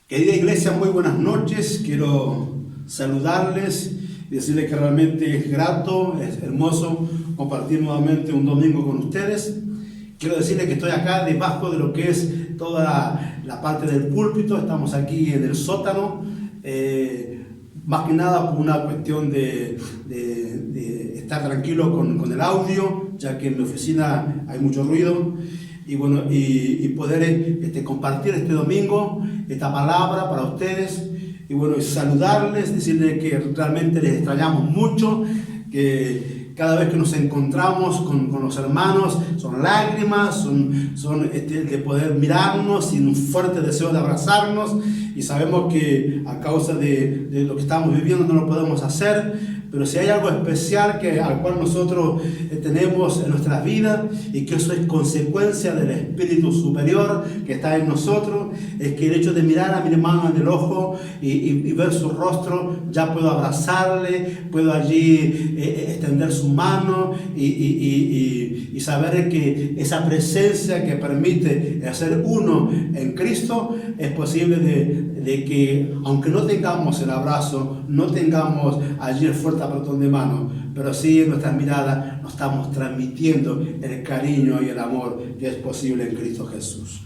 Querida iglesia, muy buenas noches. Quiero saludarles y decirles que realmente es grato, es hermoso compartir nuevamente un domingo con ustedes. Quiero decirles que estoy acá debajo de lo que es toda la parte del púlpito. Estamos aquí en el sótano, más que nada por una cuestión de estar tranquilo con el audio, ya que en mi oficina hay mucho ruido. Y bueno, y poder compartir este domingo esta palabra para ustedes, y bueno, y saludarles, decirles que realmente les extrañamos mucho, que cada vez que nos encontramos con los hermanos son lágrimas, son de poder mirarnos y un fuerte deseo de abrazarnos, y sabemos que a causa de lo que estamos viviendo no lo podemos hacer. Pero si hay algo especial al cual nosotros tenemos en nuestras vidas, y que eso es consecuencia del Espíritu Superior que está en nosotros, es que el hecho de mirar a mi hermano en el ojo y ver su rostro, ya puedo abrazarle, puedo allí extender su mano y saber que esa presencia que permite hacer uno en Cristo es posible de que, aunque no tengamos el abrazo, no tengamos allí el fuerte apretón de mano, pero sí en nuestras miradas nos estamos transmitiendo el cariño y el amor que es posible en Cristo Jesús.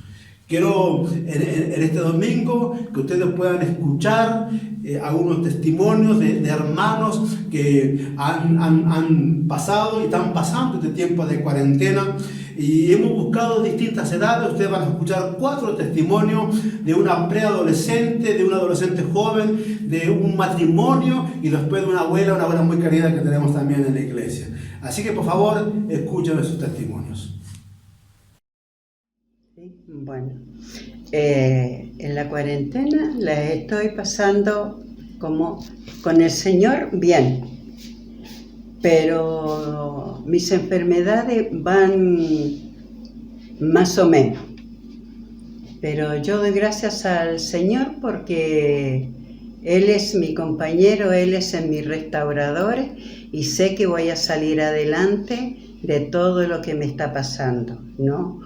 Quiero en este domingo que ustedes puedan escuchar algunos testimonios de hermanos que han pasado y están pasando este tiempo de cuarentena, y hemos buscado distintas edades. Ustedes van a escuchar 4 testimonios de una preadolescente, de un adolescente joven, de un matrimonio y después de una abuela muy querida que tenemos también en la iglesia. Así que por favor, escuchen esos testimonios. Bueno, en la cuarentena la estoy pasando como con el Señor bien, pero mis enfermedades van más o menos. Pero yo doy gracias al Señor porque Él es mi compañero, Él es mi restaurador, y sé que voy a salir adelante de todo lo que me está pasando, ¿no?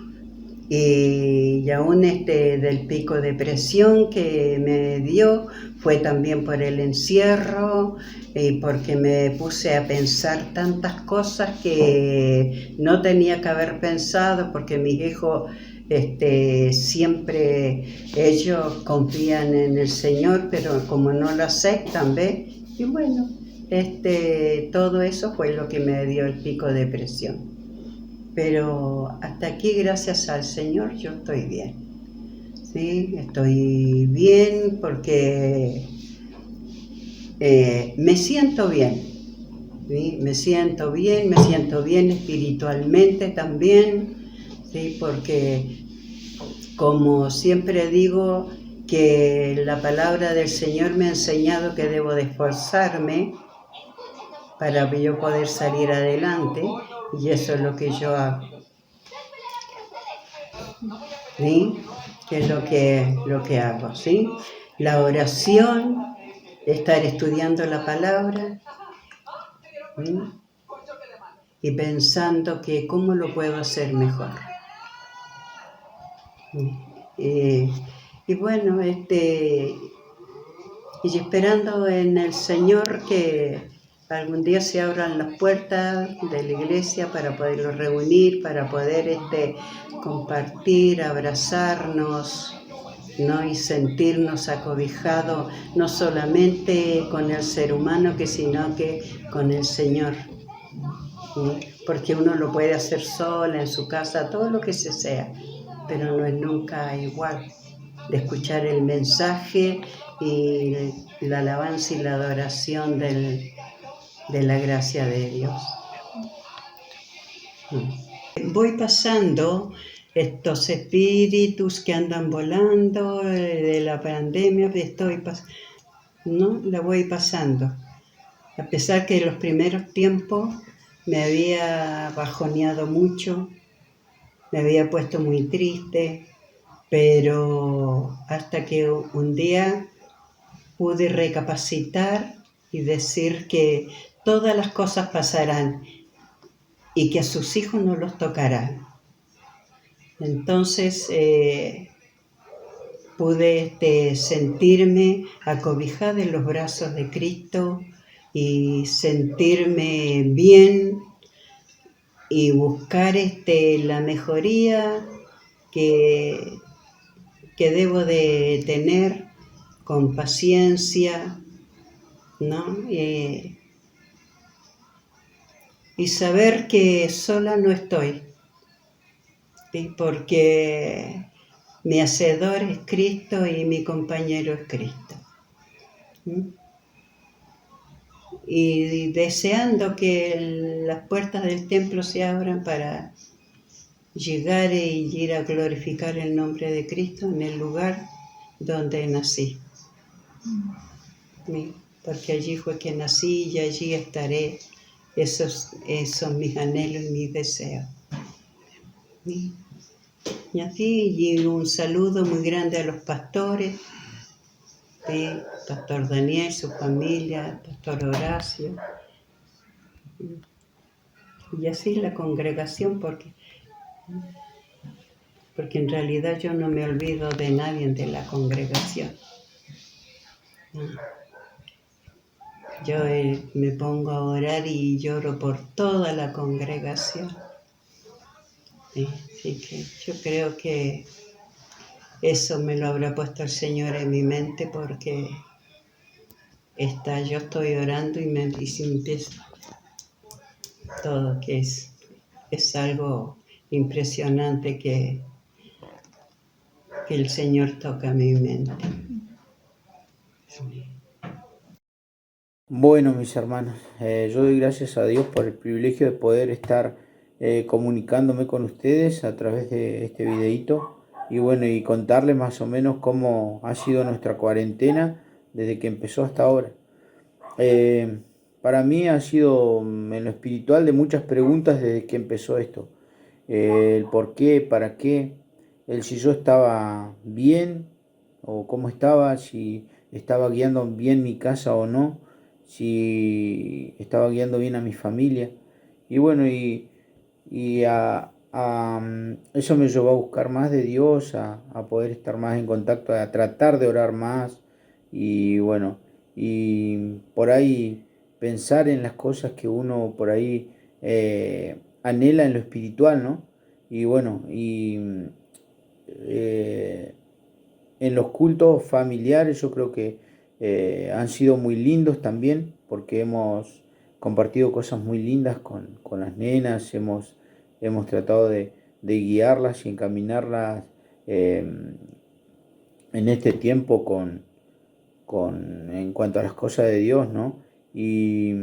Y aún del pico de presión que me dio fue también por el encierro, y porque me puse a pensar tantas cosas que no tenía que haber pensado, porque mis hijos siempre ellos confían en el Señor, pero como no lo aceptan, ¿ves? Y bueno, todo eso fue lo que me dio el pico de presión. Pero hasta aquí, gracias al Señor, yo estoy bien. Sí, estoy bien porque me siento bien. ¿Sí? Me siento bien espiritualmente también. ¿Sí? Porque, como siempre digo, que la palabra del Señor me ha enseñado que debo de esforzarme para yo poder salir adelante, y eso es lo que yo hago. ¿Sí? Que es lo que hago, ¿sí? La oración, estar estudiando la palabra, ¿sí? Y pensando que cómo lo puedo hacer mejor. Y bueno, y esperando en el Señor que algún día se abran las puertas de la iglesia para poderlos reunir, para poder compartir, abrazarnos, ¿no? Y sentirnos acobijados, no solamente con el ser humano, sino que con el Señor. ¿Sí? Porque uno lo puede hacer sola, en su casa, todo lo que sea, pero no es nunca igual de escuchar el mensaje y la alabanza y la adoración de la gracia de Dios. Voy pasando estos espíritus que andan volando de la pandemia, ¿no? La voy pasando. A pesar que en los primeros tiempos me había bajoneado mucho, me había puesto muy triste, pero hasta que un día pude recapacitar y decir que todas las cosas pasarán y que a sus hijos no los tocarán. Entonces pude sentirme acobijada en los brazos de Cristo y sentirme bien y buscar la mejoría que, que debo de tener con paciencia, ¿no? Y saber que sola no estoy, ¿sí? Porque mi hacedor es Cristo y mi compañero es Cristo. ¿Mm? Y deseando que las puertas del templo se abran para llegar y ir a glorificar el nombre de Cristo en el lugar donde nací. ¿Sí? Porque allí fue que nací y allí estaré. Esos son mis anhelos y mis deseos. ¿Sí? Y así, y un saludo muy grande a los pastores, ¿sí? Pastor Daniel, su familia, Pastor Horacio, y así la congregación, porque en realidad yo no me olvido de nadie de la congregación. ¿No? Yo me pongo a orar y lloro por toda la congregación. ¿Sí? Así que yo creo que eso me lo habrá puesto el Señor en mi mente, porque yo estoy orando y se empieza todo, que es algo impresionante que el Señor toca mi mente. Bueno, mis hermanos, yo doy gracias a Dios por el privilegio de poder estar comunicándome con ustedes a través de este videíto y bueno, y contarles más o menos cómo ha sido nuestra cuarentena desde que empezó hasta ahora. Eh, para mí ha sido en lo espiritual de muchas preguntas desde que empezó esto. El por qué, para qué, el si yo estaba bien o cómo estaba, si estaba guiando bien mi casa o no, si estaba guiando bien a mi familia. Y bueno, eso me llevó a buscar más de Dios, a poder estar más en contacto, a tratar de orar más y bueno, y por ahí pensar en las cosas que uno por ahí anhela en lo espiritual, ¿no? Y bueno, eh, en los cultos familiares yo creo que han sido muy lindos también, porque hemos compartido cosas muy lindas con las nenas, hemos tratado de guiarlas y encaminarlas eh, en este tiempo en cuanto a las cosas de Dios, ¿no? Y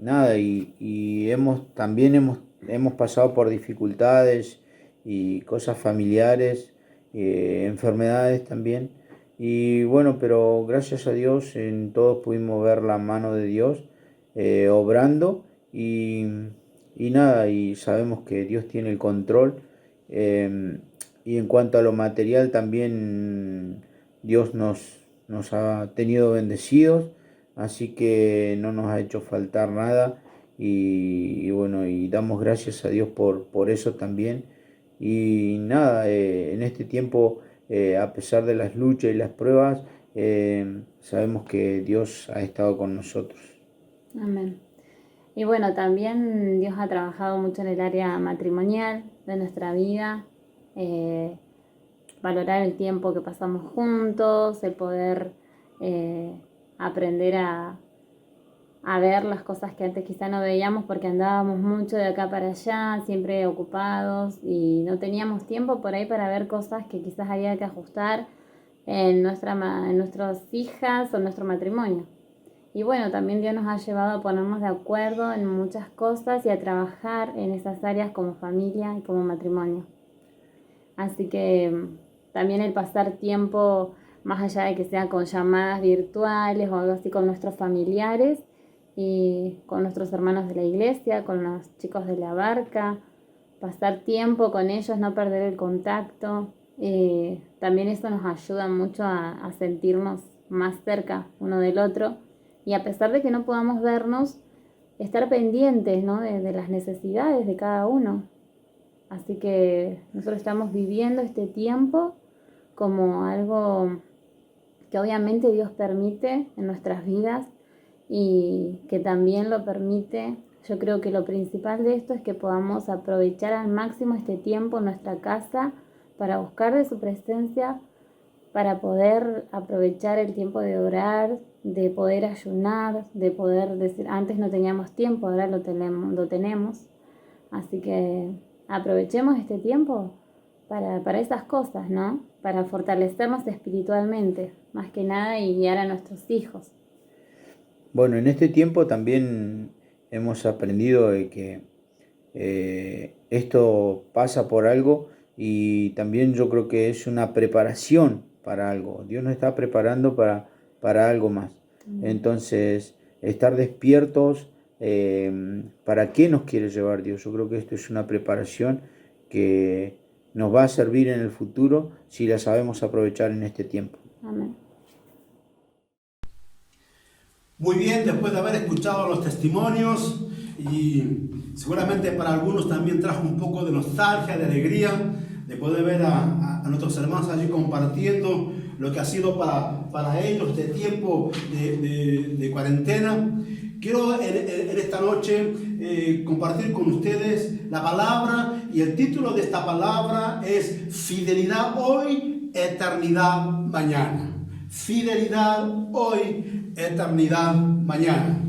nada, y también hemos pasado por dificultades y cosas familiares, enfermedades también. Y bueno, pero gracias a Dios en todos pudimos ver la mano de Dios obrando y nada, y sabemos que Dios tiene el control. Y en cuanto a lo material también Dios nos ha tenido bendecidos, así que no nos ha hecho faltar nada y bueno, y damos gracias a Dios por eso también. Y nada, en este tiempo, a pesar de las luchas y las pruebas, sabemos que Dios ha estado con nosotros. Amén. Y bueno, también Dios ha trabajado mucho en el área matrimonial de nuestra vida, eh, valorar el tiempo que pasamos juntos, el poder aprender a ver las cosas que antes quizá no veíamos porque andábamos mucho de acá para allá, siempre ocupados y no teníamos tiempo por ahí para ver cosas que quizás había que ajustar en nuestras hijas o nuestro matrimonio. Y bueno, también Dios nos ha llevado a ponernos de acuerdo en muchas cosas y a trabajar en esas áreas como familia y como matrimonio. Así que también el pasar tiempo, más allá de que sea con llamadas virtuales o algo así con nuestros familiares y con nuestros hermanos de la iglesia, con los chicos de la barca, pasar tiempo con ellos, no perder el contacto. También eso nos ayuda mucho a sentirnos más cerca uno del otro y a pesar de que no podamos vernos, estar pendientes, ¿no? de las necesidades de cada uno. Así que nosotros estamos viviendo este tiempo como algo que obviamente Dios permite en nuestras vidas y que también lo permite. Yo creo que lo principal de esto es que podamos aprovechar al máximo este tiempo en nuestra casa para buscar de su presencia, para poder aprovechar el tiempo de orar, de poder ayunar, de poder decir, antes no teníamos tiempo, ahora lo tenemos. Así que aprovechemos este tiempo para esas cosas, ¿no? Para fortalecernos espiritualmente, más que nada, y guiar a nuestros hijos. Bueno, en este tiempo también hemos aprendido de que esto pasa por algo y también yo creo que es una preparación para algo. Dios nos está preparando para algo más. Entonces, estar despiertos, ¿para qué nos quiere llevar Dios? Yo creo que esto es una preparación que nos va a servir en el futuro si la sabemos aprovechar en este tiempo. Amén. Muy bien, después de haber escuchado los testimonios y seguramente para algunos también trajo un poco de nostalgia, de alegría, de poder ver a nuestros hermanos allí compartiendo lo que ha sido para ellos este tiempo de cuarentena. Quiero en esta noche compartir con ustedes la palabra, y el título de esta palabra es Fidelidad hoy, eternidad mañana. Fidelidad hoy, eternidad mañana.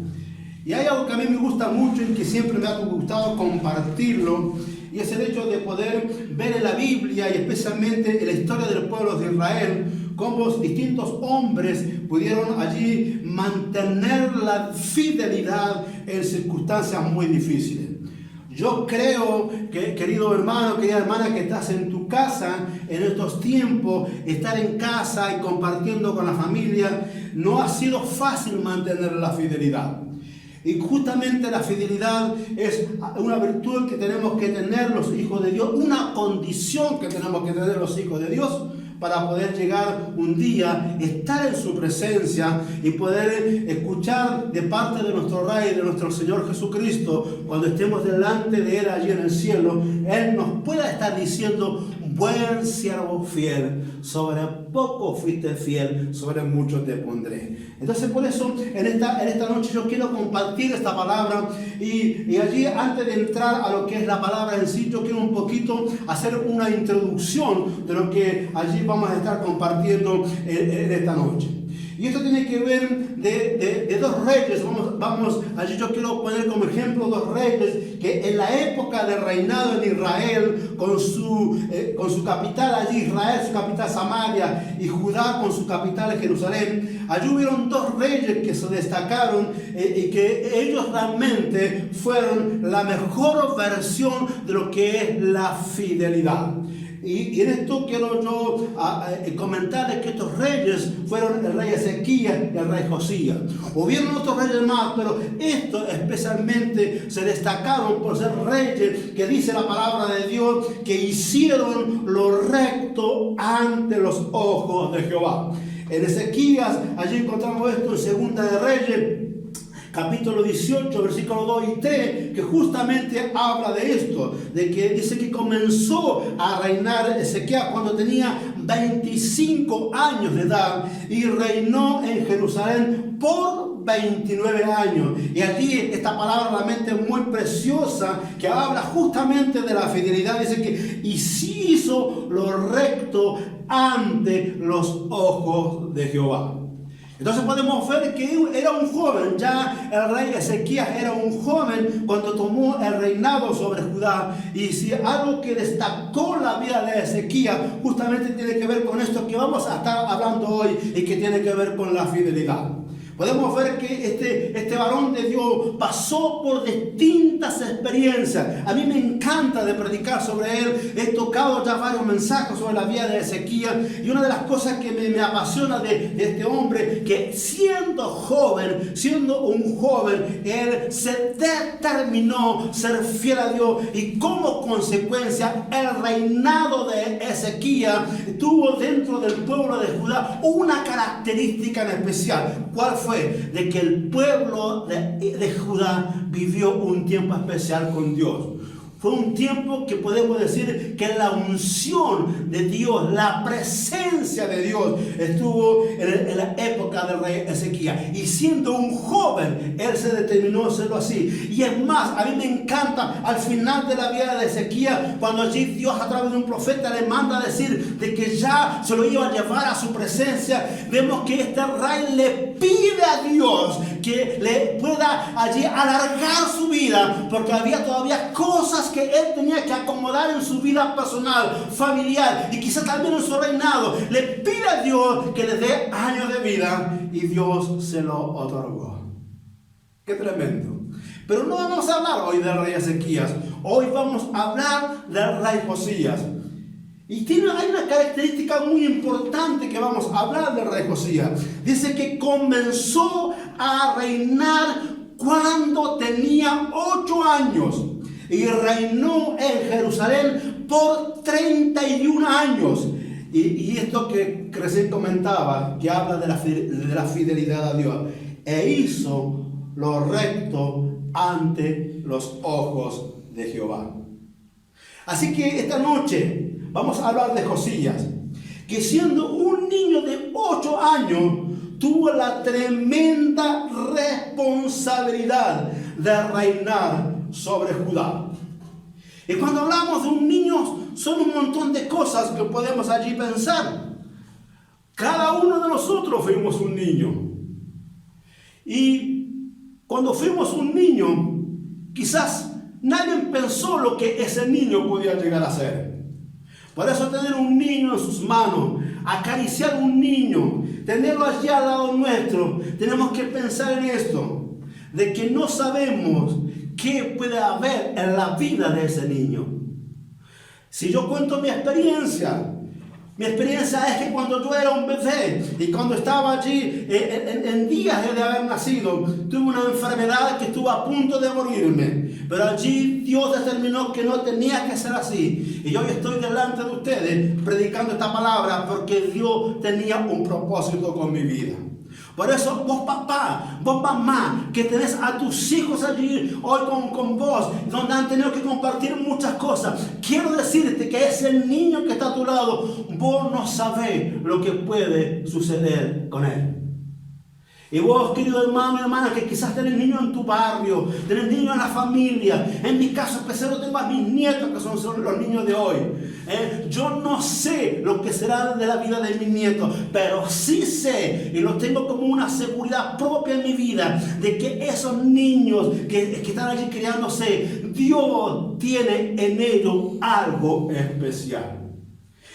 Y hay algo que a mí me gusta mucho y que siempre me ha gustado compartirlo, y es el hecho de poder ver en la Biblia y especialmente en la historia del pueblo de Israel cómo distintos hombres pudieron allí mantener la fidelidad en circunstancias muy difíciles. Yo creo que, querido hermano, querida hermana, que estás en tu casa en estos tiempos, estar en casa y compartiendo con la familia, no ha sido fácil mantener la fidelidad. Y justamente la fidelidad es una virtud que tenemos que tener los hijos de Dios, una condición que tenemos que tener los hijos de Dios para poder llegar un día, estar en su presencia y poder escuchar de parte de nuestro Rey, de nuestro Señor Jesucristo, cuando estemos delante de Él allí en el cielo, Él nos pueda estar diciendo: buen siervo fiel, sobre poco fuiste fiel, sobre mucho te pondré. Entonces, por eso en esta noche yo quiero compartir esta palabra, y allí, antes de entrar a lo que es la palabra en sí, yo quiero un poquito hacer una introducción de lo que allí vamos a estar compartiendo en esta noche. Y esto tiene que ver de dos reyes. Vamos, allí yo quiero poner como ejemplo dos reyes que en la época de reinado en Israel, con su capital allí, Israel, su capital Samaria, y Judá con su capital en Jerusalén, allí hubieron dos reyes que se destacaron y que ellos realmente fueron la mejor versión de lo que es la fidelidad. Y en esto quiero yo comentarles que estos reyes fueron el rey Ezequías y el rey Josías. Hubieron otros reyes más, pero estos especialmente se destacaron por ser reyes que dice la palabra de Dios que hicieron lo recto ante los ojos de Jehová. En Ezequías, allí encontramos esto en Segunda de Reyes, capítulo 18, versículos 2 y 3, que justamente habla de esto, de que dice que comenzó a reinar Ezequías cuando tenía 25 años de edad y reinó en Jerusalén por 29 años. Y aquí esta palabra realmente muy preciosa que habla justamente de la fidelidad. Dice que y sí hizo lo recto ante los ojos de Jehová. Entonces podemos ver que era un joven, ya el rey Ezequías era un joven cuando tomó el reinado sobre Judá. Y si algo que destacó la vida de Ezequías justamente tiene que ver con esto que vamos a estar hablando hoy y que tiene que ver con la fidelidad. Podemos ver que este varón de Dios pasó por distintas experiencias. A mí me encanta de predicar sobre él. He tocado ya varios mensajes sobre la vida de Ezequías. Y una de las cosas que me apasiona de este hombre, que siendo un joven, él se determinó ser fiel a Dios. Y como consecuencia, el reinado de Ezequías tuvo dentro del pueblo de Judá una característica en especial. ¿Cuál fue? De que el pueblo de Judá vivió un tiempo especial con Dios. fue un tiempo que podemos decir que la unción de Dios, la presencia de Dios estuvo en la época del rey Ezequías. Y siendo un joven, él se determinó a hacerlo así. Y es más, a mí me encanta al final de la vida de Ezequías, cuando allí Dios a través de un profeta le manda a decir de que ya se lo iba a llevar a su presencia. Vemos que este rey le pide a Dios que le pueda allí alargar su vida, porque había todavía cosas que él tenía que acomodar en su vida personal, familiar y quizás también en su reinado. Le pide a Dios que le dé años de vida y Dios se lo otorgó. ¡Qué tremendo! Pero no vamos a hablar hoy del rey Ezequías. Hoy vamos a hablar del rey Josías. Y hay una característica muy importante que vamos a hablar del rey Josías. Dice que comenzó a reinar cuando tenía 8 años. Y reinó en Jerusalén por 31 años. Y esto que recién comentaba, que habla de la fidelidad a Dios. E hizo lo recto ante los ojos de Jehová. Así que esta noche vamos a hablar de Josías, que siendo un niño de 8 años, tuvo la tremenda responsabilidad de reinar sobre Judá. Y cuando hablamos de un niño, son un montón de cosas que podemos allí pensar. Cada uno de nosotros fuimos un niño. Y cuando fuimos un niño, quizás nadie pensó lo que ese niño podía llegar a ser. Por eso tener un niño en sus manos, acariciar un niño, tenerlo allí al lado nuestro, tenemos que pensar en esto, de que no sabemos qué puede haber en la vida de ese niño. Si yo cuento mi experiencia es que cuando yo era un bebé y cuando estaba allí en días de haber nacido, tuve una enfermedad que estuvo a punto de morirme. Pero allí Dios determinó que no tenía que ser así. Y hoy estoy delante de ustedes predicando esta palabra porque Dios tenía un propósito con mi vida. Por eso vos papá, vos mamá, que tenés a tus hijos allí hoy con vos, donde han tenido que compartir muchas cosas, quiero decirte que ese niño que está a tu lado, vos no sabés lo que puede suceder con él. Y vos, querido hermano y hermana, que quizás tenés niños en tu barrio, tenés niños en la familia. En mi caso especial, tengo a mis nietos, que son los niños de hoy. Yo no sé lo que será de la vida de mis nietos, pero sí sé, y lo tengo como una seguridad propia en mi vida, de que esos niños que están allí criándose, Dios tiene en ellos algo especial.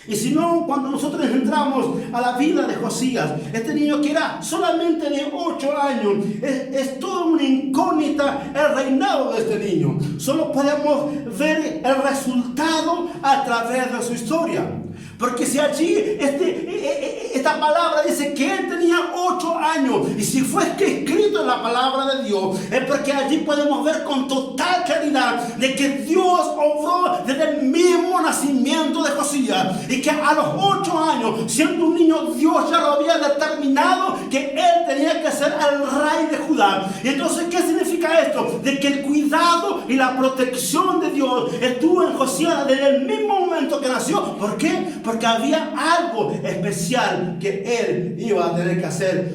Y si no, cuando nosotros entramos a la vida de Josías, este niño que era solamente de 8 años, es toda una incógnita el reinado de este niño. Solo podemos ver el resultado a través de su historia. Porque si allí esta palabra dice que él tenía 8 años, y si fue escrito en la palabra de Dios, es porque allí podemos ver con total claridad de que Dios obró desde el mismo nacimiento de Josías, y que a los 8 años, siendo un niño, Dios ya lo había determinado que él tenía que ser el rey de Judá. Y entonces, ¿qué significa esto? De que el cuidado y la protección de Dios estuvo en Josías desde el mismo momento que nació. ¿Por qué? Porque había algo especial que él iba a tener que hacer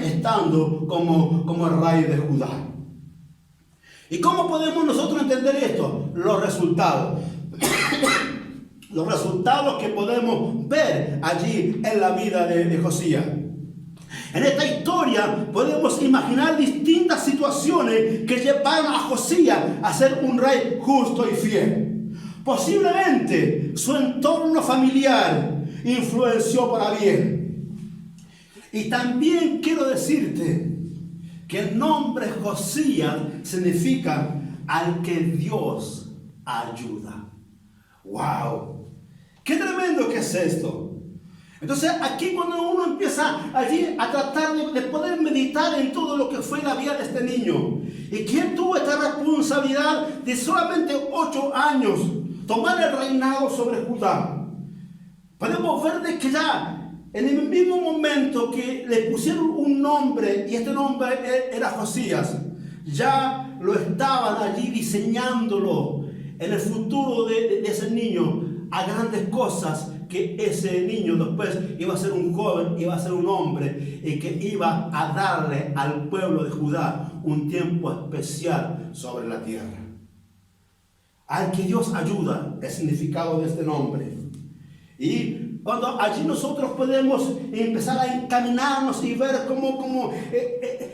estando como el rey de Judá. ¿Y cómo podemos nosotros entender esto? Los resultados. Los resultados que podemos ver allí en la vida de Josías. En esta historia podemos imaginar distintas situaciones que llevaron a Josías a ser un rey justo y fiel. Posiblemente su entorno familiar influenció para bien. Y también quiero decirte que el nombre Josías significa al que Dios ayuda. ¡Wow! ¡Qué tremendo que es esto! Entonces aquí cuando uno empieza allí a tratar de poder meditar en todo lo que fue la vida de este niño, y quién tuvo esta responsabilidad de solamente 8 años tomar el reinado sobre Judá, podemos ver de que ya en el mismo momento que le pusieron un nombre, y este nombre era Josías, ya lo estaban allí diseñándolo en el futuro de ese niño a grandes cosas, que ese niño después iba a ser un joven, iba a ser un hombre y que iba a darle al pueblo de Judá un tiempo especial sobre la tierra. Al que Dios ayuda, el significado de este nombre. Y cuando allí nosotros podemos empezar a encaminarnos y ver cómo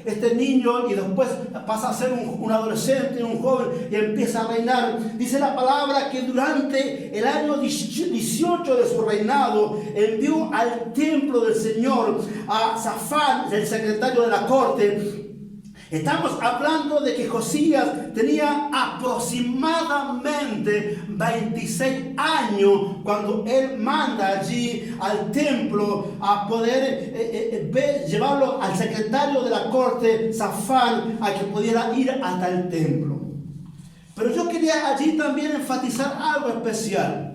este niño y después pasa a ser un adolescente, un joven y empieza a reinar. Dice la palabra que durante el año 18 de su reinado envió al templo del Señor a Safán, el secretario de la corte. Estamos hablando de que Josías tenía aproximadamente 26 años cuando él manda allí al templo a poder llevarlo al secretario de la corte, Safán, a que pudiera ir hasta el templo. Pero yo quería allí también enfatizar algo especial.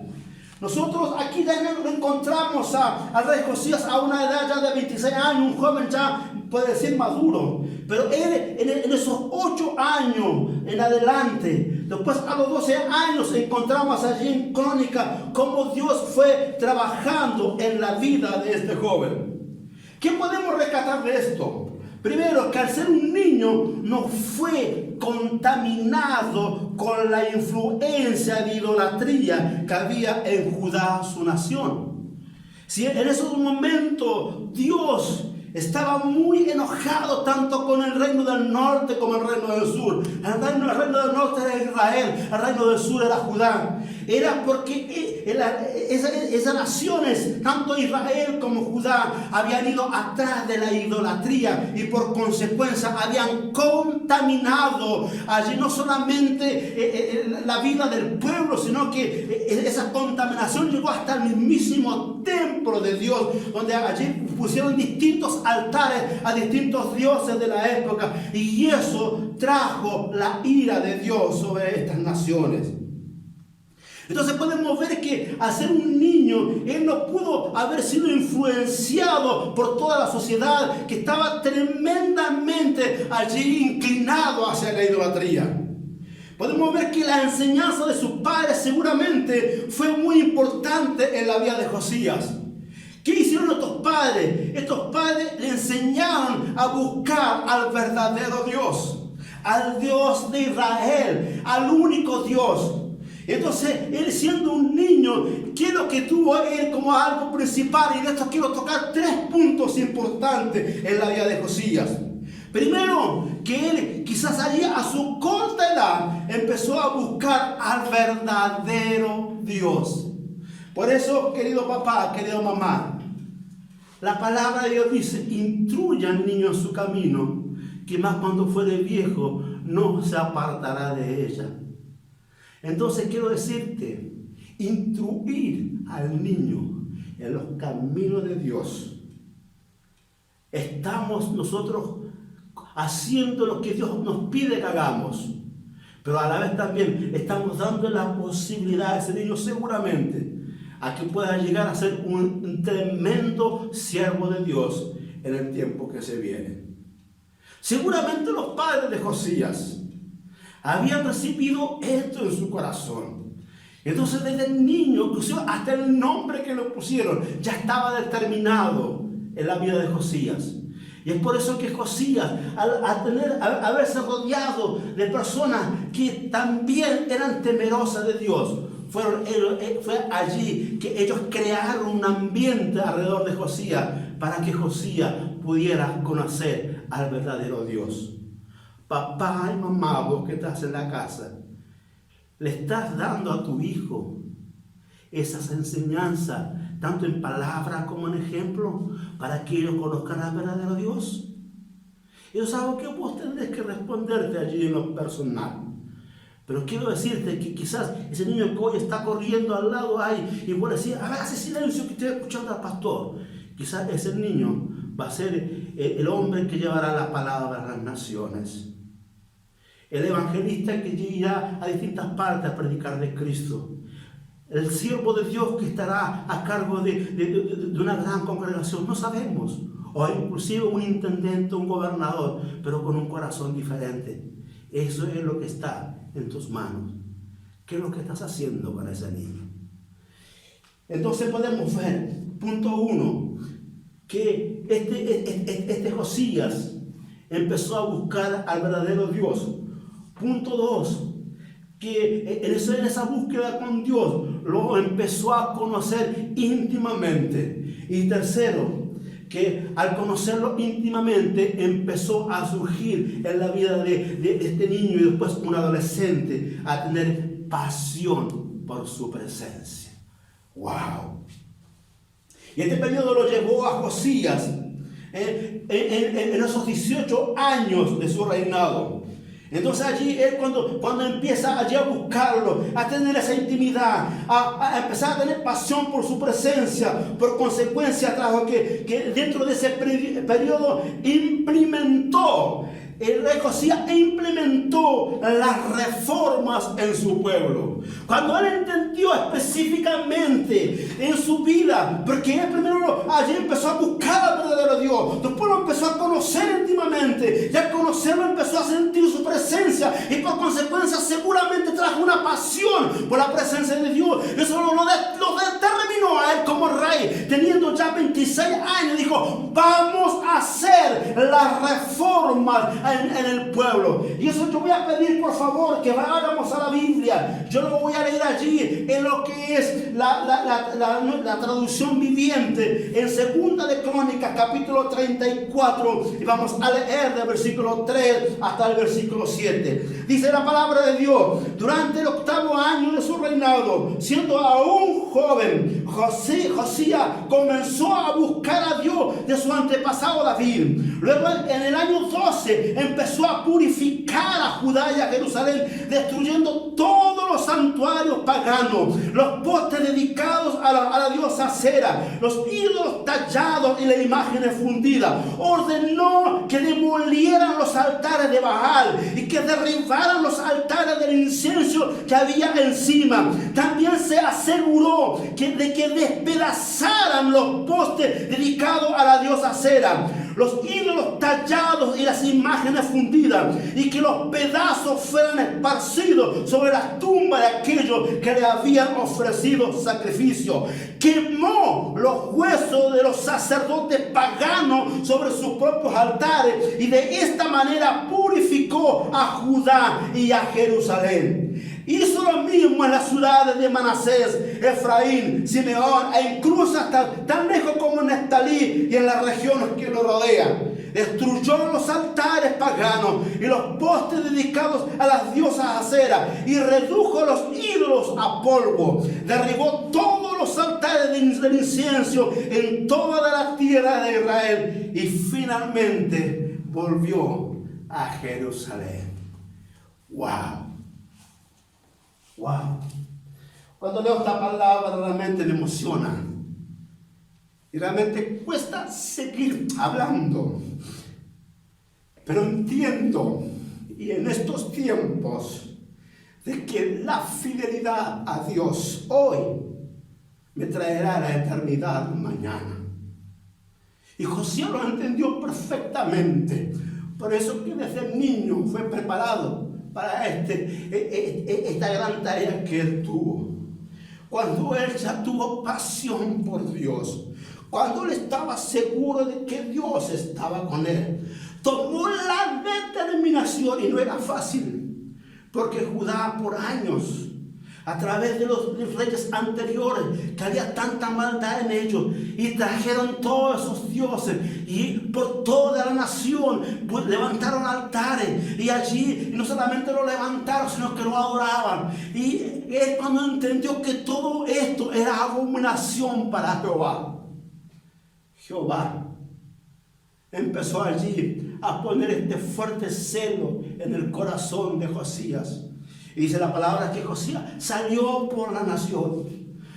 Nosotros aquí ya no encontramos al rey Josías a una edad ya de 26 años, un joven ya puede decir maduro. Pero él en esos 8 años en adelante, después a los 12 años encontramos allí en Crónica cómo Dios fue trabajando en la vida de este joven. ¿Qué podemos rescatar de esto? Primero, que al ser un niño no fue contaminado con la influencia de idolatría que había en Judá, su nación. Si en esos momentos Dios estaba muy enojado tanto con el reino del norte como el reino del sur. El reino del norte era Israel, el reino del sur era Judá. Era porque esas naciones, tanto Israel como Judá, habían ido atrás de la idolatría y por consecuencia habían contaminado allí no solamente la vida del pueblo, sino que esa contaminación llegó hasta el mismísimo templo de Dios, donde allí pusieron distintos altares a distintos dioses de la época, y eso trajo la ira de Dios sobre estas naciones. Entonces podemos ver que al ser un niño, él no pudo haber sido influenciado por toda la sociedad que estaba tremendamente allí inclinado hacia la idolatría. Podemos ver que la enseñanza de sus padres seguramente fue muy importante en la vida de Josías. ¿Qué hicieron estos padres? Estos padres le enseñaron a buscar al verdadero Dios, al Dios de Israel, al único Dios. Entonces, él siendo un niño, ¿qué es lo que tuvo él como algo principal? Y de esto quiero tocar 3 puntos importantes en la vida de Josías. Primero, que él quizás allí a su corta edad empezó a buscar al verdadero Dios. Por eso, querido papá, querido mamá, la palabra de Dios dice: instruya al niño en su camino, que más cuando fuere viejo no se apartará de ella. Entonces quiero decirte, instruir al niño en los caminos de Dios. Estamos nosotros haciendo lo que Dios nos pide que hagamos, pero a la vez también estamos dando la posibilidad a ese niño seguramente a que pueda llegar a ser un tremendo siervo de Dios en el tiempo que se viene. Seguramente los padres de Josías habían recibido esto en su corazón. Entonces desde el niño, inclusive hasta el nombre que le pusieron, ya estaba determinado en la vida de Josías. Y es por eso que Josías, al haberse rodeado de personas que también eran temerosas de Dios, fue allí que ellos crearon un ambiente alrededor de Josías para que Josías pudiera conocer al verdadero Dios. Papá y mamá, vos que estás en la casa, le estás dando a tu hijo esas enseñanzas, tanto en palabras como en ejemplo, para que ellos conozcan al verdadero Dios. Eso es algo que vos tendréis que responderte allí en lo personal. Pero quiero decirte que quizás ese niño que hoy está corriendo al lado ahí y vos decís: hágase silencio que estoy escuchando al pastor. Quizás ese niño va a ser el hombre que llevará la palabra a las naciones. El evangelista que irá a distintas partes a predicar de Cristo. El siervo de Dios que estará a cargo de una gran congregación. No sabemos. O inclusive un intendente, un gobernador, pero con un corazón diferente. Eso es lo que está en tus manos. ¿Qué es lo que estás haciendo para ese niño? Entonces podemos ver, punto 1, que este Josías empezó a buscar al verdadero Dios. Punto 2, que en esa búsqueda con Dios lo empezó a conocer íntimamente. Y tercero, que al conocerlo íntimamente empezó a surgir en la vida de este niño y después un adolescente a tener pasión por su presencia. ¡Wow! Y este periodo lo llevó a Josías en esos 18 años de su reinado. Entonces allí él cuando empieza allí a buscarlo, a tener esa intimidad, a empezar a tener pasión por su presencia, por consecuencia trajo que dentro de ese periodo implementó, el rey Josías implementó las reformas en su pueblo. Cuando él entendió específicamente en su vida, porque él primero allí empezó a buscar al verdadero Dios, después lo empezó a conocer íntimamente, y al conocerlo empezó a sentir su presencia, y por consecuencia seguramente trajo una pasión por la presencia de Dios. Eso lo determinó a él como rey, teniendo ya 26 años, dijo: vamos a hacer las reformas en el pueblo. Y eso yo voy a pedir por favor que vayamos a la Biblia. Yo lo voy a leer allí en lo que es la traducción viviente, en Segunda de Crónicas capítulo 34, y vamos a leer del versículo 3 hasta el versículo 7. Dice la palabra de Dios: durante el 8º año de su reinado, siendo aún joven, Josías comenzó a buscar a Dios de su antepasado David. Luego en el año 12 empezó a purificar a Judá y a Jerusalén, destruyendo todos los santuarios paganos, los postes dedicados a la diosa Acera, los ídolos tallados y las imágenes fundidas. Ordenó que demolieran los altares de Baal y que derribaran los altares del incienso que había encima. También se aseguró de que despedazaran los postes dedicados a la diosa Acera, los ídolos tallados y las imágenes fundidas, y que los pedazos fueran esparcidos sobre las tumbas de aquellos que le habían ofrecido sacrificio. Quemó los huesos de los sacerdotes paganos sobre sus propios altares, y de esta manera purificó a Judá y a Jerusalén. Hizo lo mismo en las ciudades de Manasés, Efraín, Simeón e incluso hasta tan lejos como en Neftalí y en las regiones que lo rodean. Destruyó los altares paganos y los postes dedicados a las diosas Acera, y redujo los ídolos a polvo. Derribó todos los altares del incienso en toda la tierra de Israel, y finalmente volvió a Jerusalén. ¡Wow! ¡Wow! Cuando leo esta palabra realmente me emociona. Y realmente cuesta seguir hablando. Pero entiendo, y en estos tiempos, de que la fidelidad a Dios hoy me traerá la eternidad mañana. Y Josías lo entendió perfectamente. Por eso que desde niño fue preparado para esta gran tarea que él tuvo. Cuando él ya tuvo pasión por Dios, cuando él estaba seguro de que Dios estaba con él, tomó la determinación, y no era fácil, porque Judá por años, a través de los reyes anteriores, que había tanta maldad en ellos, y trajeron todos esos dioses, y por toda la nación pues, levantaron altares, y allí no solamente lo levantaron, sino que lo adoraban. Y él, cuando entendió que todo esto era abominación para Jehová empezó allí a poner este fuerte celo en el corazón de Josías. Y dice la palabra que Josías salió por la nación,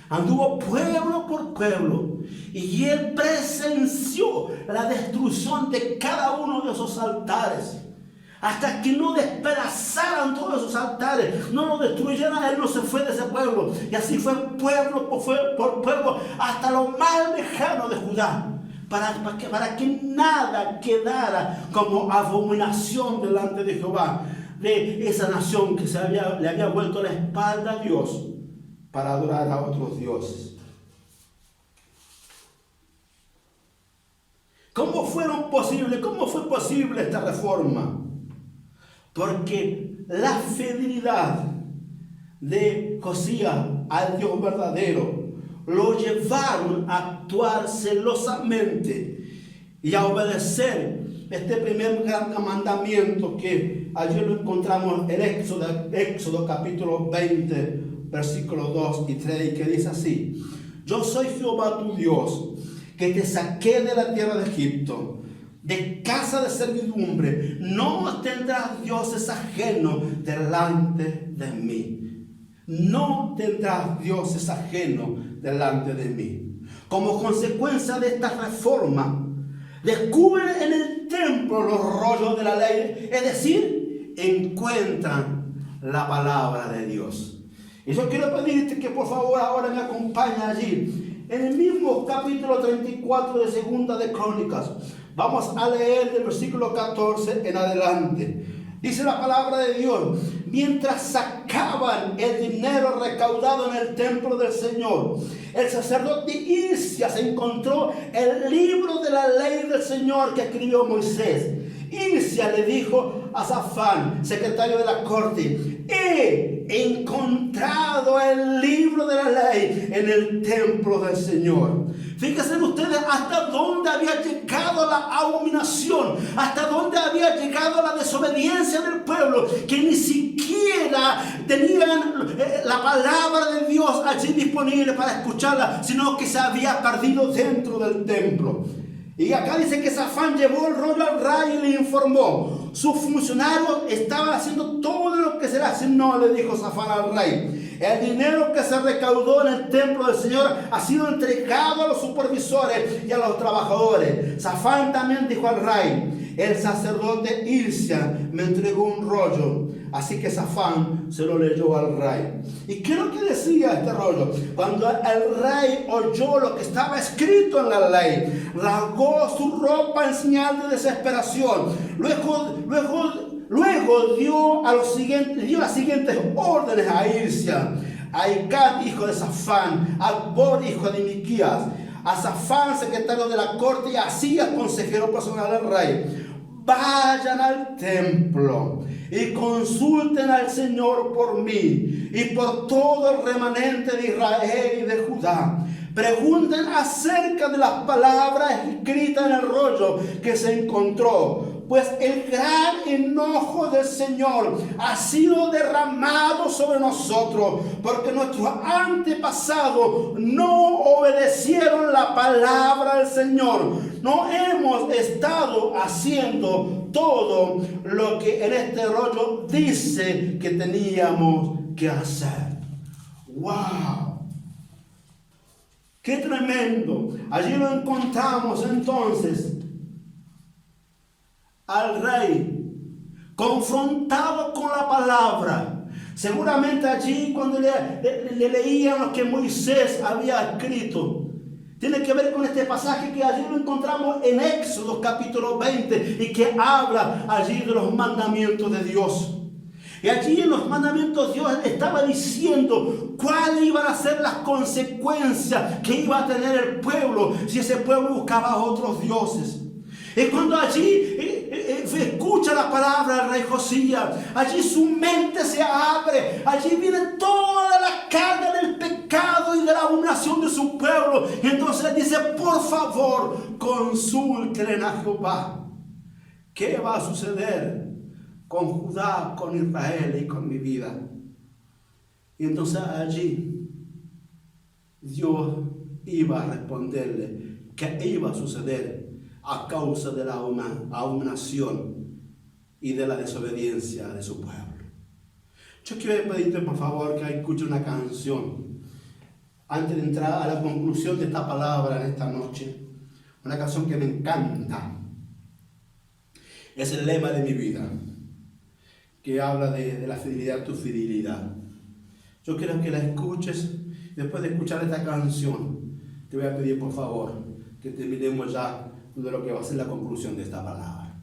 anduvo pueblo por pueblo, y él presenció la destrucción de cada uno de esos altares, hasta que no despedazaran todos esos altares, no lo destruyeran. Él no se fue de ese pueblo, y así fue pueblo por pueblo hasta lo más lejano de Judá, para que nada quedara como abominación delante de Jehová. de esa nación que le había vuelto la espalda a Dios para adorar a otros dioses. ¿Cómo fue posible esta reforma? Porque la fidelidad de Josías al Dios verdadero lo llevaron a actuar celosamente y a obedecer este primer gran mandamiento que allí lo encontramos en Éxodo capítulo 20, versículos 2 y 3, que dice así: yo soy Jehová tu Dios, que te saqué de la tierra de Egipto, de casa de servidumbre. No tendrás dioses ajenos delante de mí. No tendrás dioses ajenos delante de mí. Como consecuencia de esta reforma, descubren en el templo los rollos de la ley, es decir, encuentran la palabra de Dios. Y yo quiero pedirte que por favor ahora me acompañe allí, en el mismo capítulo 34 de Segunda de Crónicas. Vamos a leer del versículo 14 en adelante. Dice la palabra de Dios: mientras sacaban el dinero recaudado en el templo del Señor, el sacerdote Hilcías encontró el libro de la ley del Señor que escribió Moisés. Hilcías le dijo a Safán, secretario de la corte: he encontrado el libro de la ley en el templo del Señor. Fíjense ustedes hasta dónde había llegado la abominación, hasta dónde había llegado la desobediencia del pueblo, que ni siquiera tenían la palabra de Dios allí disponible para escucharla, sino que se había perdido dentro del templo. Y acá dice que Safán llevó el rollo al rey y le informó. Sus funcionarios estaban haciendo todo lo que se le asignó, le dijo Safán al rey. El dinero que se recaudó en el templo del Señor ha sido entregado a los supervisores y a los trabajadores. Safán también dijo al rey: el sacerdote Hilcías me entregó un rollo. Así que Safán se lo leyó al rey. ¿Y qué es lo que decía este rollo? Cuando el rey oyó lo que estaba escrito en la ley, rasgó su ropa en señal de desesperación. Luego dio las siguientes órdenes a Hilcías: a Icán, hijo de Safán, a Acbor, hijo de Miquías, a Safán, secretario de la corte, y a Asías, consejero personal del rey: vayan al templo y consulten al Señor por mí y por todo el remanente de Israel y de Judá. Pregunten acerca de las palabras escritas en el rollo que se encontró, pues el gran enojo del Señor ha sido derramado sobre nosotros, porque nuestros antepasados no obedecieron la palabra del Señor. No hemos estado haciendo todo lo que en este rollo dice que teníamos que hacer. ¡Wow! ¡Qué tremendo! Allí lo encontramos entonces al rey confrontado con la palabra. Seguramente allí cuando le leían lo que Moisés había escrito, tiene que ver con este pasaje que allí lo encontramos en Éxodo capítulo 20 y que habla allí de los mandamientos de Dios. Y allí en los mandamientos Dios estaba diciendo cuáles iban a ser las consecuencias que iba a tener el pueblo si ese pueblo buscaba a otros dioses. Y cuando allí escucha la palabra del rey Josías, allí su mente se abre, allí viene toda la carga del pecado y de la abominación de su pueblo. Y entonces dice: por favor, consulten a Jehová. ¿Qué va a suceder con Judá, con Israel y con mi vida? Y entonces allí Dios iba a responderle qué iba a suceder a causa de la abominación y de la desobediencia de su pueblo. Yo quiero pedirte por favor que escuche una canción antes de entrar a la conclusión de esta palabra en esta noche. Una canción que me encanta. Es el lema de mi vida, que habla de la fidelidad, tu fidelidad. Yo quiero que la escuches. Después de escuchar esta canción, te voy a pedir por favor que terminemos ya de lo que va a ser la conclusión de esta palabra.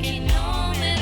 Que no me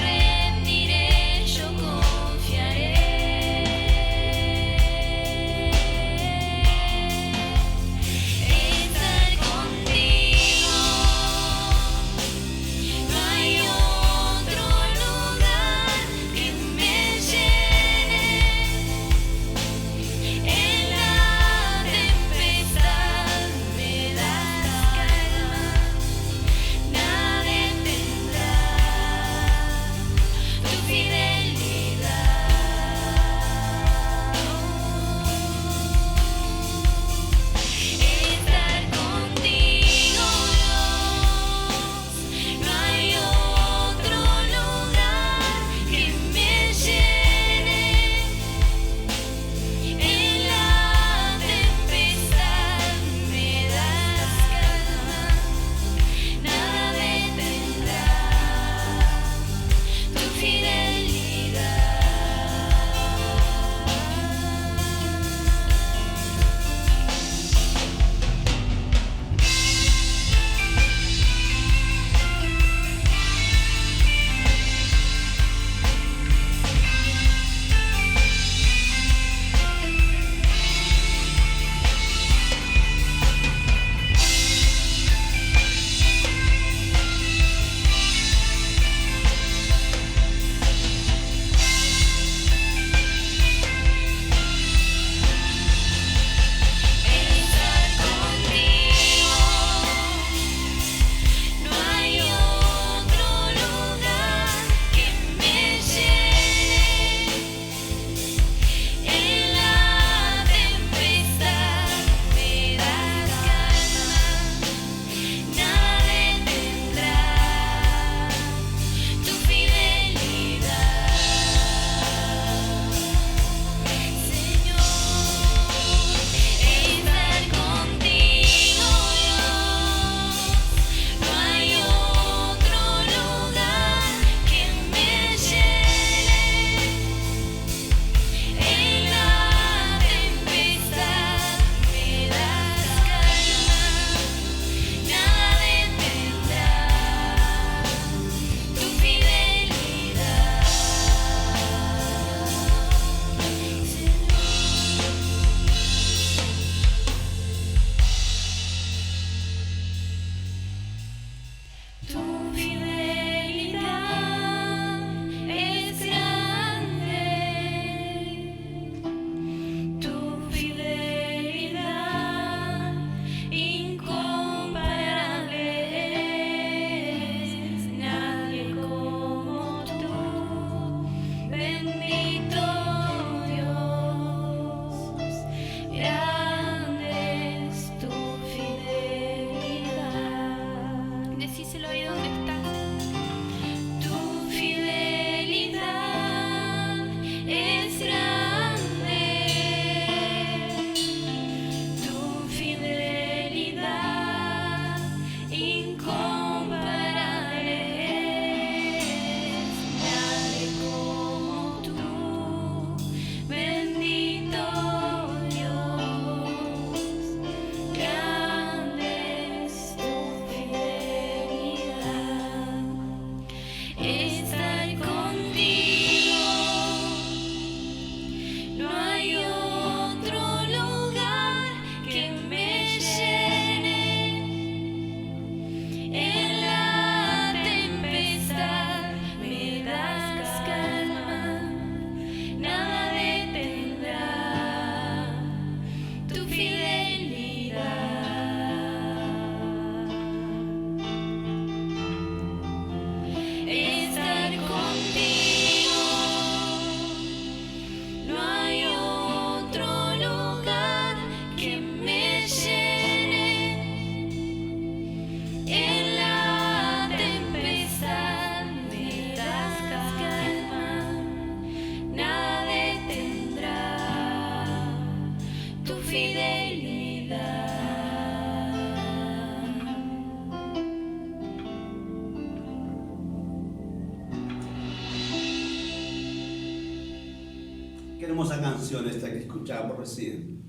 Qué hermosa canción esta que escuchamos recién.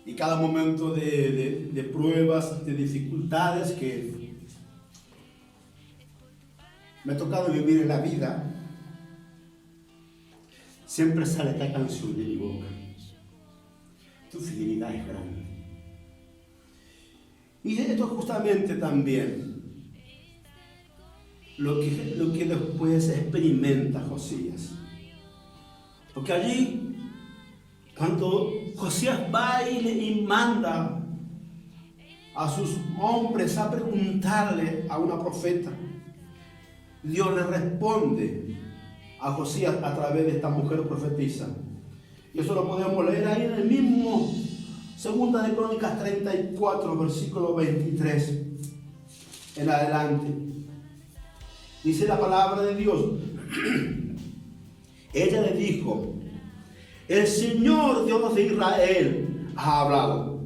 Y cada momento de pruebas, de dificultades que me ha tocado vivir en la vida, siempre sale esta canción de mi boca. Tu fidelidad es grande. Y esto justamente también lo que después experimenta Josías. Porque allí, cuando Josías va y manda a sus hombres a preguntarle a una profeta, Dios le responde a Josías a través de esta mujer profetisa. Y eso lo podemos leer ahí en el mismo Segunda de Crónicas 34, versículo 23 en adelante. Dice la palabra de Dios. Ella le dijo: el Señor Dios de Israel ha hablado.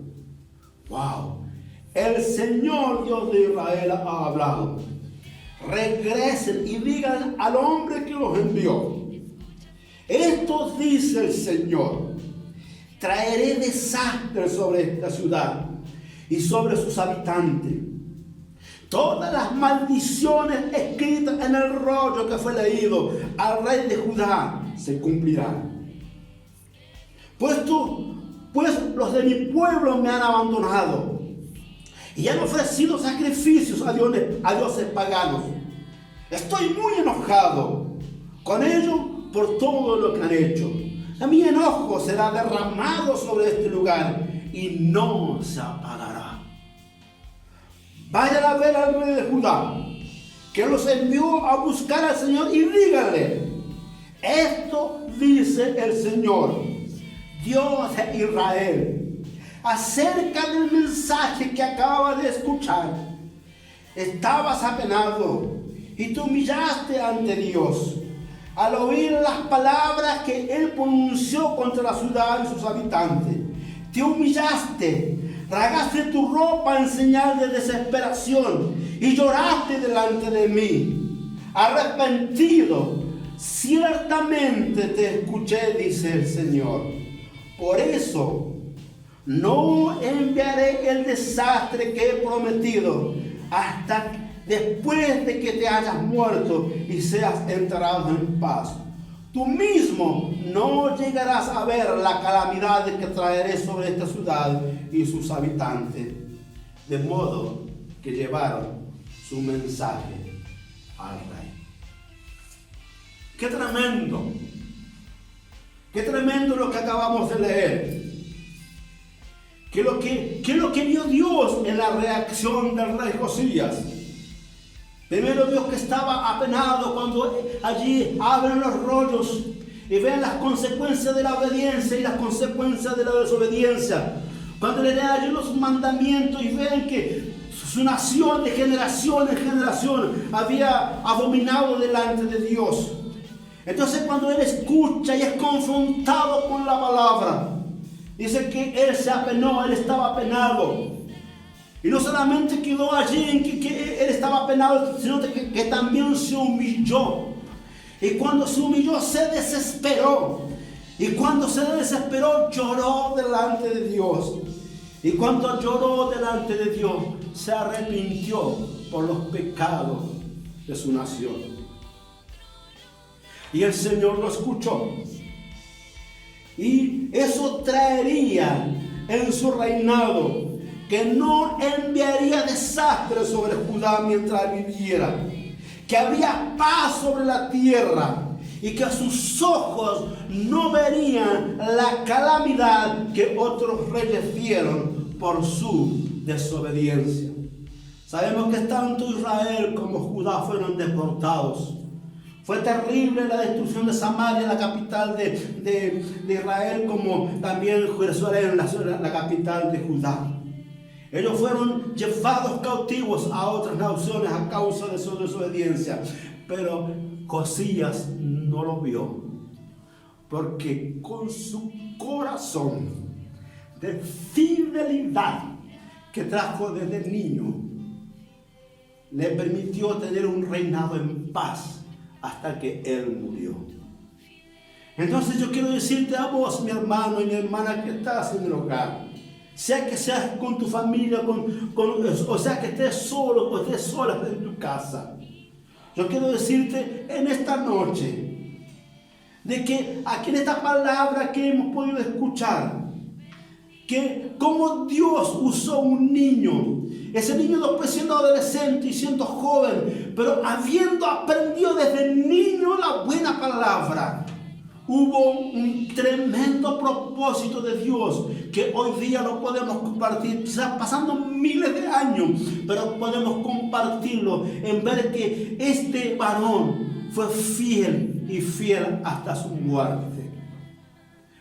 Wow. El Señor Dios de Israel ha hablado. Regresen y digan al hombre que los envió: esto dice el Señor: traeré desastre sobre esta ciudad y sobre sus habitantes. Todas las maldiciones escritas en el rollo que fue leído al rey de Judá se cumplirán. Pues los de mi pueblo me han abandonado y han ofrecido sacrificios a dioses paganos. Estoy muy enojado con ellos por todo lo que han hecho. Mi enojo será derramado sobre este lugar y no se apagará. Vayan a ver al rey de Judá, que los envió a buscar al Señor, y díganle: esto dice el Señor, Dios de Israel, acerca del mensaje que acabas de escuchar. Estabas apenado y te humillaste ante Dios al oír las palabras que Él pronunció contra la ciudad y sus habitantes. Te humillaste, rasgaste tu ropa en señal de desesperación y lloraste delante de mí. Arrepentido, ciertamente te escuché, dice el Señor. Por eso no enviaré el desastre que he prometido hasta después de que te hayas muerto y seas enterrado en paz. Tú mismo no llegarás a ver la calamidad que traeré sobre esta ciudad y sus habitantes. De modo que llevaron su mensaje al rey. ¡Qué tremendo! ¡Qué tremendo lo que acabamos de leer! ¿Qué es lo que vio Dios en la reacción del rey Josías? Primero, Dios que estaba apenado cuando allí abren los rollos y ven las consecuencias de la obediencia y las consecuencias de la desobediencia. Cuando le leen allí los mandamientos y ven que su nación de generación en generación había abominado delante de Dios. Entonces, cuando él escucha y es confrontado con la palabra, dice que él se apenó, él estaba apenado. Y no solamente quedó allí en que él estaba apenado, sino que también se humilló. Y cuando se humilló, se desesperó. Y cuando se desesperó, lloró delante de Dios. Y cuando lloró delante de Dios, se arrepintió por los pecados de su nación. Y el Señor lo escuchó. Y eso traería en su reinado que no enviaría desastre sobre Judá mientras viviera, que habría paz sobre la tierra y que a sus ojos no verían la calamidad que otros reyes vieron por su desobediencia. Sabemos que tanto Israel como Judá fueron deportados. Fue terrible la destrucción de Samaria, la capital de Israel, como también Jerusalén, la capital de Judá. Ellos fueron llevados cautivos a otras naciones a causa de su desobediencia. Pero Josías no lo vio, porque con su corazón de fidelidad que trajo desde niño, le permitió tener un reinado en paz hasta que él murió. Entonces yo quiero decirte a vos, mi hermano y mi hermana, que estás en el hogar, sea que seas con tu familia, o sea que estés solo o estés sola en tu casa, yo quiero decirte en esta noche, de que aquí en esta palabra que hemos podido escuchar, que como Dios usó un niño, ese niño después siendo adolescente y siendo joven, pero habiendo aprendido desde niño la buena palabra, hubo un tremendo propósito de Dios que hoy día lo podemos compartir, quizás pasando miles de años, pero podemos compartirlo en ver que este varón fue fiel y fiel hasta su muerte.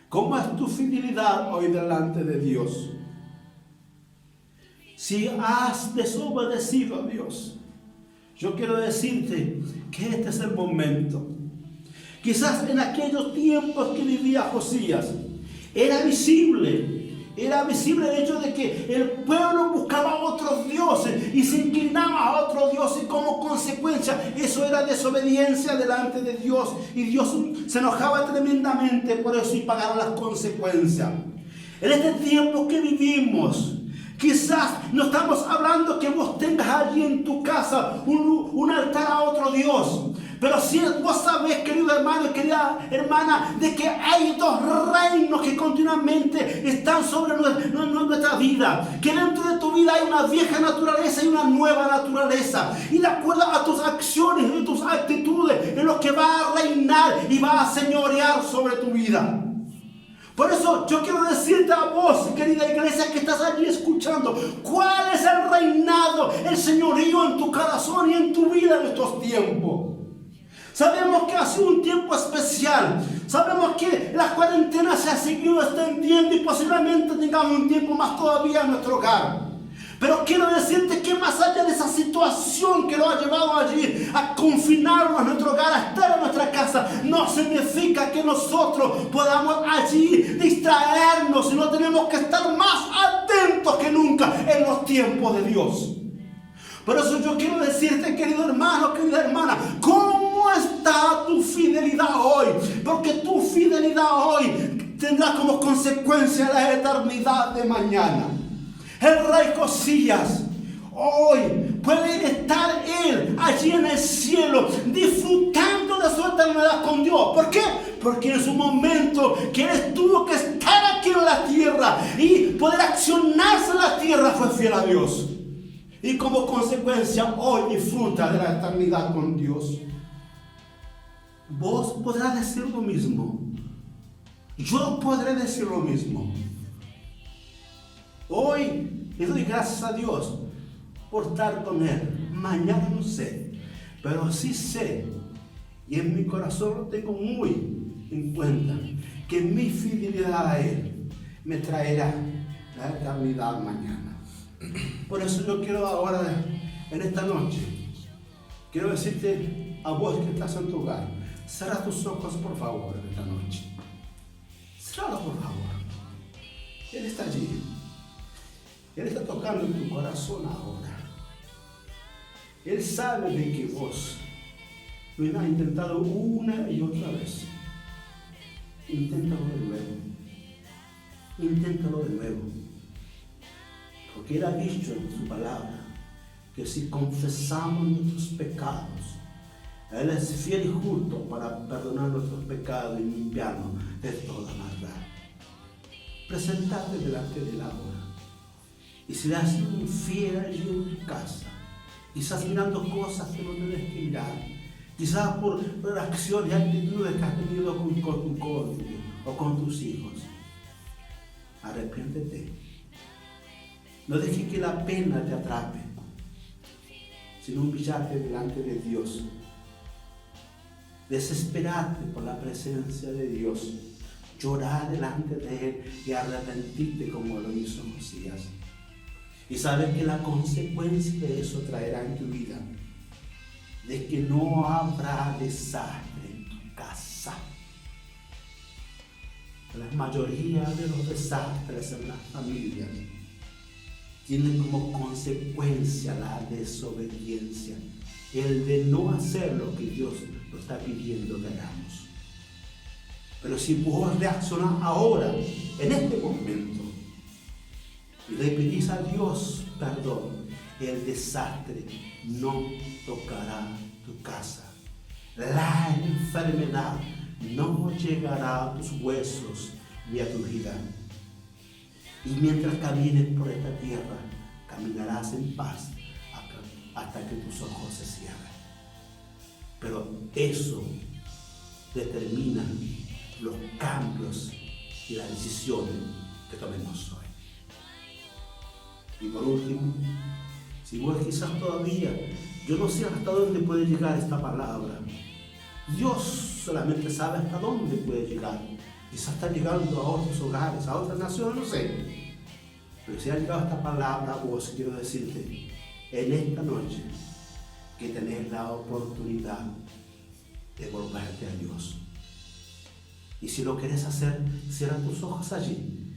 ¿Cómo es tu fidelidad hoy delante de Dios? Si has desobedecido a Dios, yo quiero decirte que este es el momento. Quizás en aquellos tiempos que vivía Josías, era visible el hecho de que el pueblo buscaba otros dioses y se inclinaba a otros dioses, y como consecuencia eso era desobediencia delante de Dios, y Dios se enojaba tremendamente por eso y pagaron las consecuencias. En este tiempo que vivimos, quizás no estamos hablando que vos tengas allí en tu casa un altar a otro Dios. Pero si vos sabés, querido hermano y querida hermana, de que hay dos reinos que continuamente están sobre nuestra vida. Que dentro de tu vida hay una vieja naturaleza y una nueva naturaleza. Y de acuerdo a tus acciones y tus actitudes, en lo que va a reinar y va a señorear sobre tu vida. Por eso yo quiero decirte a vos, querida iglesia, que estás allí escuchando, ¿cuál es el reinado, el señorío en tu corazón y en tu vida en estos tiempos? Sabemos que ha sido un tiempo especial. Sabemos que la cuarentena se ha seguido extendiendo y posiblemente tengamos un tiempo más todavía en nuestro hogar. Pero quiero decirte que más allá de esa situación que lo ha llevado allí a confinarnos en nuestro hogar, a estar en nuestra casa, no significa que nosotros podamos allí distraernos, sino tenemos que estar más atentos que nunca en los tiempos de Dios. Por eso yo quiero decirte, querido hermano, querida hermana, ¿cómo está tu fidelidad hoy? Porque tu fidelidad hoy tendrá como consecuencia la eternidad de mañana. El rey Josías hoy puede estar él allí en el cielo disfrutando de su eternidad con Dios. ¿Por qué? Porque en su momento que él tuvo que estar aquí en la tierra y poder accionarse en la tierra, fue fiel a Dios. Y como consecuencia hoy disfruta de la eternidad con Dios. Vos podrás decir lo mismo. Yo podré decir lo mismo. Hoy le doy gracias a Dios por estar con Él. Mañana no sé, pero sí sé, y en mi corazón lo tengo muy en cuenta, que mi fidelidad a Él me traerá la eternidad mañana. Por eso yo quiero ahora, en esta noche, quiero decirte a vos que estás en tu hogar, cierra tus ojos por favor en esta noche. Cierra por favor. Él está allí. Él está tocando en tu corazón ahora. Él sabe de que vos lo has intentado una y otra vez. Inténtalo de nuevo. Inténtalo de nuevo. Porque Él ha dicho en su palabra que si confesamos nuestros pecados, Él es fiel y justo para perdonar nuestros pecados y limpiarnos de toda maldad. Presentate delante de Él ahora. Y si le has sido infiel allí en tu casa, quizás mirando cosas que no debes que mirar, quizás por acciones y actitudes que has tenido con tu cónyuge o con tus hijos, arrepiéntete. No dejes que la pena te atrape, sino humillarte delante de Dios. Desesperarte por la presencia de Dios. Llorar delante de Él y arrepentirte como lo hizo Josías. Y sabes que la consecuencia de eso traerá en tu vida de que no habrá desastre en tu casa. La mayoría de los desastres en las familias tienen como consecuencia la desobediencia, el de no hacer lo que Dios nos está pidiendo que hagamos. Pero si vos reaccionás ahora, en este momento, y le pedís a Dios perdón, el desastre no tocará tu casa. La enfermedad no llegará a tus huesos ni a tu vida. Y mientras camines por esta tierra, caminarás en paz hasta que tus ojos se cierren. Pero eso determina los cambios y las decisiones que tomemos hoy. Y por último, si vos quizás todavía, yo no sé hasta dónde puede llegar esta palabra. Dios solamente sabe hasta dónde puede llegar. Quizás está llegando a otros hogares, a otras naciones, no sé. Pero si ha llegado esta palabra a vos, quiero decirte, en esta noche, que tenés la oportunidad de volverte a Dios. Y si lo querés hacer, cierra tus ojos allí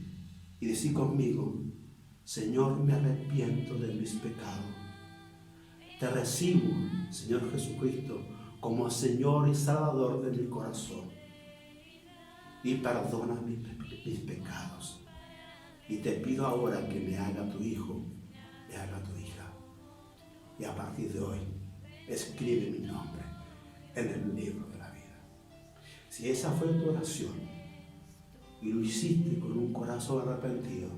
y decí conmigo: Señor, me arrepiento de mis pecados. Te recibo, Señor Jesucristo, como Señor y Salvador de mi corazón. Y perdona mis pecados. Y te pido ahora que me haga tu hijo, me haga tu hija. Y a partir de hoy, escribe mi nombre en el libro de la vida. Si esa fue tu oración y lo hiciste con un corazón arrepentido,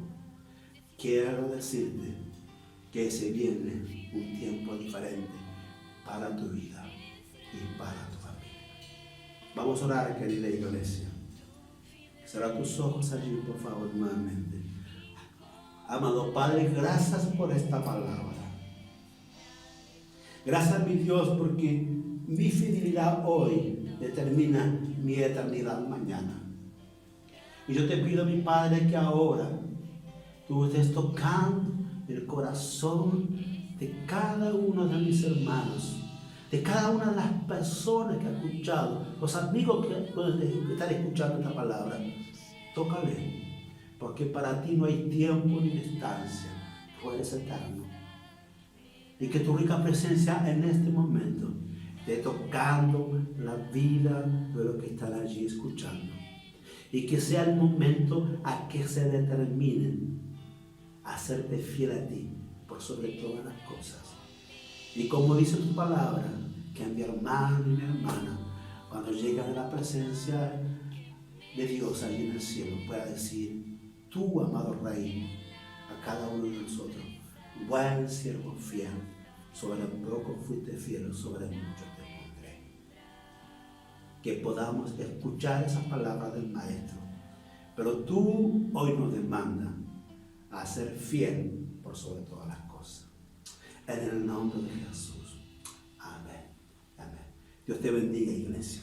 quiero decirte que se viene un tiempo diferente para tu vida y para tu familia. Vamos a orar, querida iglesia. Cierra tus ojos allí, por favor, nuevamente. Amado Padre, gracias por esta palabra. Gracias, mi Dios, porque mi fidelidad hoy determina mi eternidad mañana. Y yo te pido, mi Padre, que ahora tú estés tocando el corazón de cada uno de mis hermanos, de cada una de las personas que han escuchado, los amigos que están escuchando esta palabra. Tócale, porque para ti no hay tiempo ni distancia, tú eres eterno. Y que tu rica presencia en este momento esté tocando la vida de los que están allí escuchando. Y que sea el momento a que se determinen a serte fiel a ti por sobre todas las cosas. Y como dice tu palabra, que mi hermano y mi hermana, cuando llegan a la presencia de Dios allí en el cielo, pueda decir: tú, amado Rey, a cada uno de nosotros: buen siervo fiel, sobre poco fuiste fiel, sobre mucho te pondré. Que podamos escuchar esas palabras del Maestro. Pero tú hoy nos demandas a ser fiel por sobre todas las cosas. En el nombre de Jesús. Amén. Amén. Dios te bendiga, iglesia.